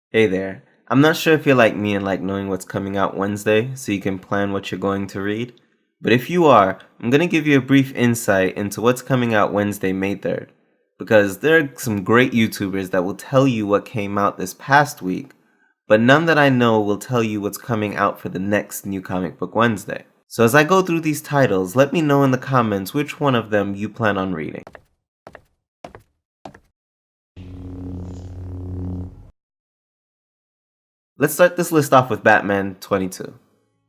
Hey there. I'm not sure if you're like me and like knowing what's coming out Wednesday so you can plan what you're going to read. But if you are, I'm going to give you a brief insight into what's coming out Wednesday, May 3rd. Because there are some great YouTubers that will tell you what came out this past week, but none that I know will tell you what's coming out for the next New Comic Book Wednesday. So as I go through these titles, let me know in the comments which one of them you plan on reading. Let's start this list off with Batman 22.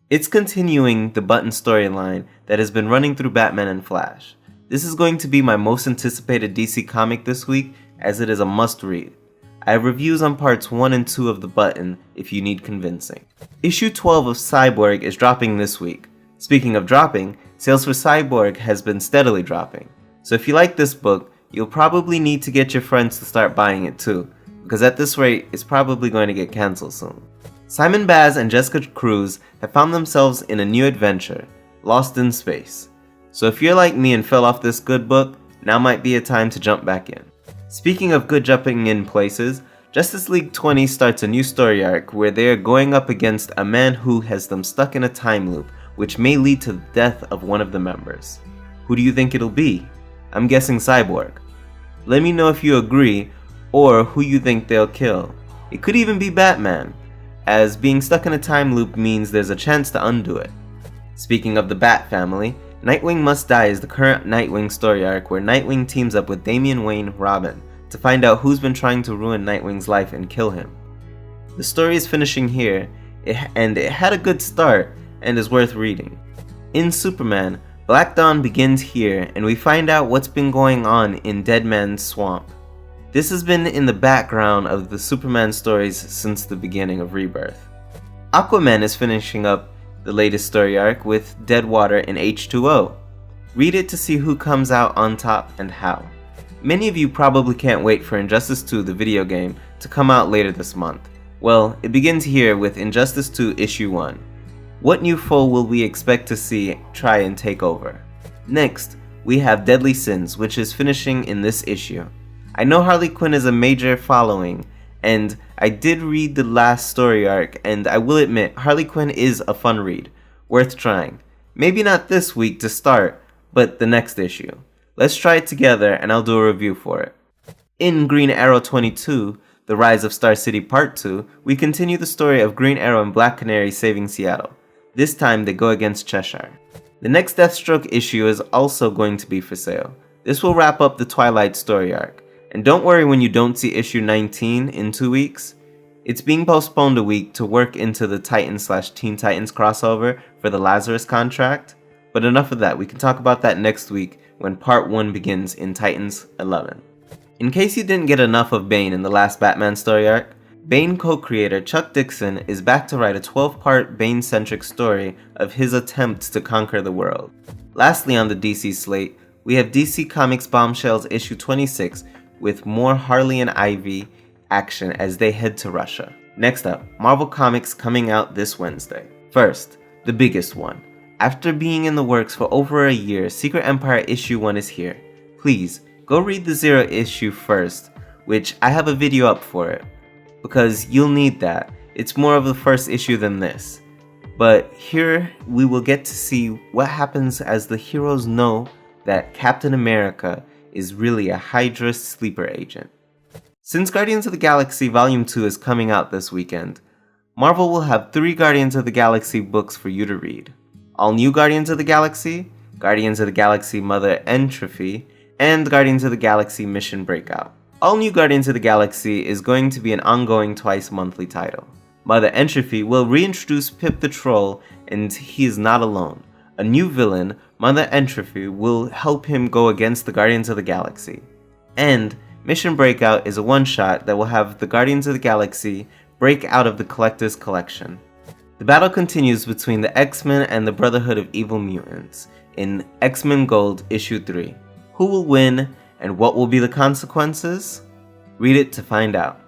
It's continuing the Button storyline that has been running through Batman and Flash. This is going to be my most anticipated DC comic this week, as it is a must-read. I have reviews on parts 1 and 2 of The Button if you need convincing. Issue 12 of Cyborg is dropping this week. Speaking of dropping, sales for Cyborg has been steadily dropping. So if you like this book, you'll probably need to get your friends to start buying it too, because at this rate, it's probably going to get cancelled soon. Simon Baz and Jessica Cruz have found themselves in a new adventure, Lost in Space. So if you're like me and fell off this good book, now might be a time to jump back in. Speaking of good jumping in places, Justice League 20 starts a new story arc where they are going up against a man who has them stuck in a time loop, which may lead to the death of one of the members. Who do you think it'll be? I'm guessing Cyborg. Let me know if you agree, or who you think they'll kill. It could even be Batman, as being stuck in a time loop means there's a chance to undo it. Speaking of the Bat family, Nightwing Must Die is the current Nightwing story arc where Nightwing teams up with Damian Wayne Robin to find out who's been trying to ruin Nightwing's life and kill him. The story is finishing here, and it had a good start and is worth reading. In Superman, Black Dawn begins here and we find out what's been going on in Dead Man's Swamp. This has been in the background of the Superman stories since the beginning of Rebirth. Aquaman is finishing up the latest story arc with Deadwater and H2O. Read it to see who comes out on top and how. Many of you probably can't wait for Injustice 2, the video game, to come out later this month. Well, it begins here with Injustice 2 Issue 1. What new foe will we expect to see try and take over? Next, we have Deadly Sins, which is finishing in this issue. I know Harley Quinn is a major following, and I did read the last story arc, and I will admit, Harley Quinn is a fun read, worth trying. Maybe not this week to start, but the next issue. Let's try it together and I'll do a review for it. In Green Arrow 22, The Rise of Star City Part 2, we continue the story of Green Arrow and Black Canary saving Seattle. This time they go against Cheshire. The next Deathstroke issue is also going to be for sale. This will wrap up the Twilight story arc. And don't worry when you don't see issue 19 in 2 weeks. It's being postponed a week to work into the Titans/Teen Titans crossover for the Lazarus contract. But enough of that, we can talk about that next week when part 1 begins in Titans 11. In case you didn't get enough of Bane in the last Batman story arc, Bane co-creator Chuck Dixon is back to write a 12-part Bane-centric story of his attempts to conquer the world. Lastly on the DC slate, we have DC Comics Bombshells issue 26, with more Harley and Ivy action as they head to Russia. Next up, Marvel Comics coming out this Wednesday. First, the biggest one. After being in the works for over a year, Secret Empire issue 1 is here. Please, go read the Zero issue first, which I have a video up for it, because you'll need that. It's more of the first issue than this. But here we will get to see what happens as the heroes know that Captain America is really a Hydra sleeper agent. Since Guardians of the Galaxy Volume 2 is coming out this weekend, Marvel will have 3 Guardians of the Galaxy books for you to read. All New Guardians of the Galaxy, Guardians of the Galaxy Mother Entropy, and Guardians of the Galaxy Mission Breakout. All New Guardians of the Galaxy is going to be an ongoing twice-monthly title. Mother Entropy will reintroduce Pip the Troll, and he is not alone. A new villain, Mother Entropy, will help him go against the Guardians of the Galaxy. And Mission Breakout is a one-shot that will have the Guardians of the Galaxy break out of the Collector's Collection. The battle continues between the X-Men and the Brotherhood of Evil Mutants in X-Men Gold issue 3. Who will win and what will be the consequences? Read it to find out.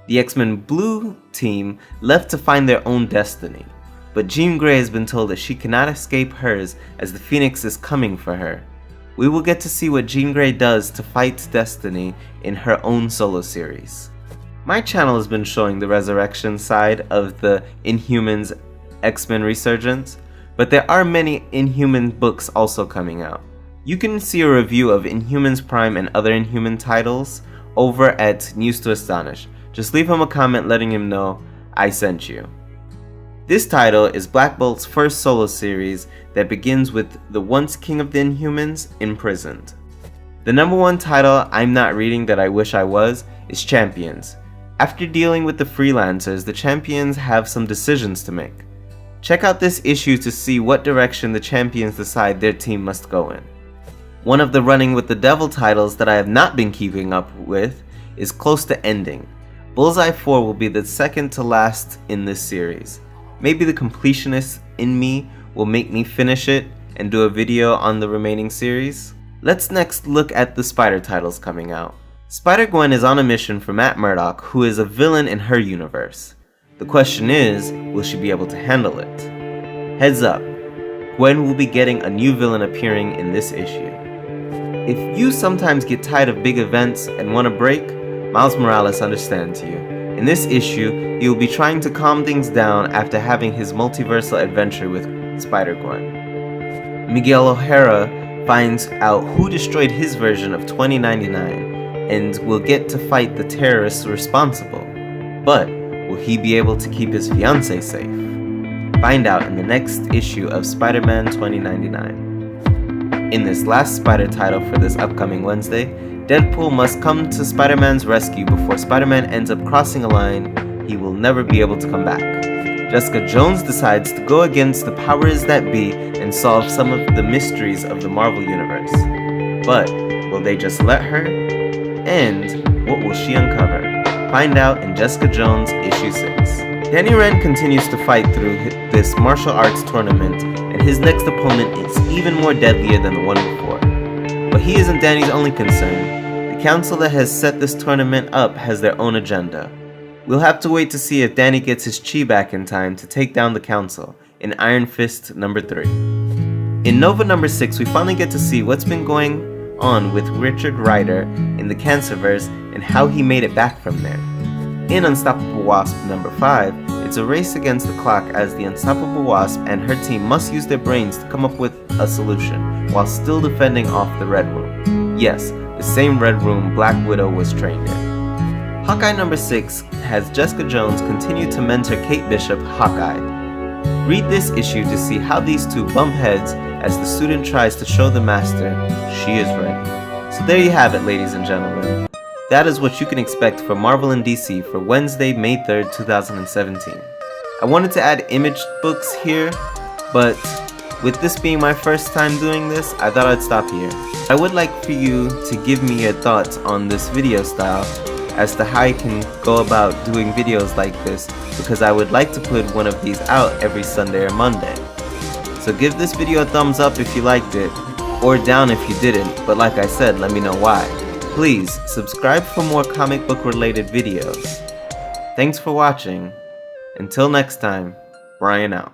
The X-Men Blue team left to find their own destiny, but Jean Grey has been told that she cannot escape hers as the Phoenix is coming for her. We will get to see what Jean Grey does to fight destiny in her own solo series. My channel has been showing the resurrection side of the Inhumans X-Men resurgence, but there are many Inhuman books also coming out. You can see a review of Inhumans Prime and other Inhuman titles over at News to Astonish. Just leave him a comment letting him know I sent you. This title is Black Bolt's first solo series that begins with the once king of the Inhumans imprisoned. The number one title I'm not reading that I wish I was is Champions. After dealing with the freelancers, the Champions have some decisions to make. Check out this issue to see what direction the Champions decide their team must go in. One of the Running with the Devil titles that I have not been keeping up with is close to ending. Bullseye 4 will be the second to last in this series. Maybe the completionist in me will make me finish it and do a video on the remaining series. Let's next look at the Spider titles coming out. Spider-Gwen is on a mission for Matt Murdock, who is a villain in her universe. The question is, will she be able to handle it? Heads up, Gwen will be getting a new villain appearing in this issue. If you sometimes get tired of big events and want a break, Miles Morales understands you. In this issue, he will be trying to calm things down after having his multiversal adventure with Spider-Gwen. Miguel O'Hara finds out who destroyed his version of 2099 and will get to fight the terrorists responsible. But will he be able to keep his fiancée safe? Find out in the next issue of Spider-Man 2099. In this last Spider title for this upcoming Wednesday, Deadpool must come to Spider-Man's rescue before Spider-Man ends up crossing a line he will never be able to come back. Jessica Jones decides to go against the powers that be and solve some of the mysteries of the Marvel Universe. But will they just let her? And what will she uncover? Find out in Jessica Jones issue 6. Danny Rand continues to fight through this martial arts tournament, and his next opponent is even more deadlier than the one before. But he isn't Danny's only concern. The council that has set this tournament up has their own agenda. We'll have to wait to see if Danny gets his chi back in time to take down the council in Iron Fist number 3. In Nova number 6, we finally get to see what's been going on with Richard Rider in the Cancerverse and how he made it back from there. In Unstoppable Wasp number 5, it's a race against the clock as the Unstoppable Wasp and her team must use their brains to come up with a solution while still defending off the Red Room. Yes, the same Red Room Black Widow was trained in. Hawkeye number 6 has Jessica Jones continue to mentor Kate Bishop, Hawkeye. Read this issue to see how these two bump heads as the student tries to show the master she is ready. So there you have it, ladies and gentlemen. That is what you can expect from Marvel and DC for Wednesday, May 3rd, 2017. I wanted to add image books here, but with this being my first time doing this, I thought I'd stop here. I would like for you to give me your thoughts on this video style as to how I can go about doing videos like this, because I would like to put one of these out every Sunday or Monday. So give this video a thumbs up if you liked it, or down if you didn't, but like I said, let me know why. Please subscribe for more comic book related videos. Thanks for watching. Until next time, Brian out.